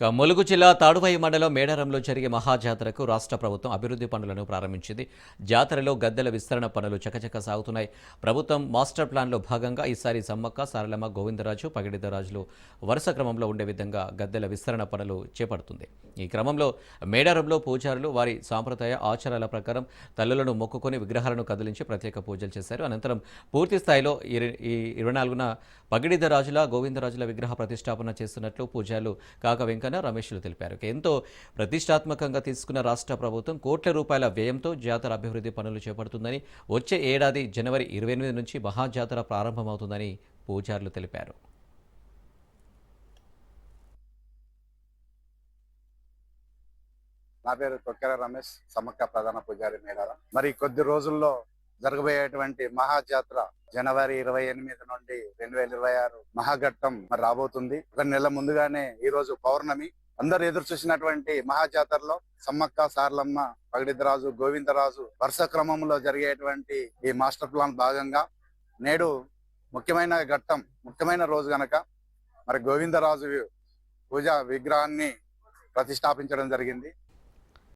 ములుగు జిల్లా తాడువాయి మండలం మేడారంలో జరిగే మహాజాతరకు రాష్ట్ర ప్రభుత్వం అభివృద్ధి పనులను ప్రారంభించింది. జాతరలో గద్దెల విస్తరణ పనులు చకచక సాగుతున్నాయి. ప్రభుత్వం మాస్టర్ ప్లాన్లో భాగంగా ఈసారి సమ్మక్క, సారలమ్మ, గోవిందరాజు, పగిడిద్దరాజులు వరుస క్రమంలో ఉండే విధంగా గద్దెల విస్తరణ పనులు చేపడుతుంది. ఈ క్రమంలో మేడారంలో పూజారులు వారి సాంప్రదాయ ఆచారాల ప్రకారం తల్లులను మొక్కుకొని విగ్రహాలను కదిలించి ప్రత్యేక పూజలు చేశారు. అనంతరం పూర్తి స్థాయిలో ఈ 24న పగిడిద్దరాజుల, గోవిందరాజుల విగ్రహ ప్రతిష్టాపన చేస్తున్నట్లు పూజారులు కాక వెంకన్న, రమేష్లు తెలిపారు. ఎంతో ప్రతిష్టాత్మకంగా తీసుకున్న రాష్ట్ర ప్రభుత్వం కోట్ల రూపాయల వ్యయంతో జాతర అభివృద్ధి పనులు చేపడుతుందని, వచ్చే ఏడాది జనవరి 28 నుంచి మహాజాతర ప్రారంభమవుతుందని పూజారులు తెలిపారు. నా పేరు తొక్కెర రమేష్, సమ్మక్క ప్రధాన పూజారి మేడారం. మరి కొద్ది రోజుల్లో జరగబోయేటువంటి మహాజాతర జనవరి 28 నుండి 2026 మహాఘట్టం మరి రాబోతుంది. ఒక నెల ముందుగానే ఈ రోజు పౌర్ణమి. అందరు ఎదురు చూసినటువంటి మహాజాతరలో సమ్మక్క, సారలమ్మ, పగిడిద్దరాజు, గోవిందరాజు వరుస క్రమంలో జరిగేటువంటి ఈ మాస్టర్ ప్లాన్ భాగంగా నేడు ముఖ్యమైన ఘట్టం, ముఖ్యమైన రోజు గనక మరి గోవిందరాజు పూజా విగ్రహాన్ని ప్రతిష్టాపించడం జరిగింది.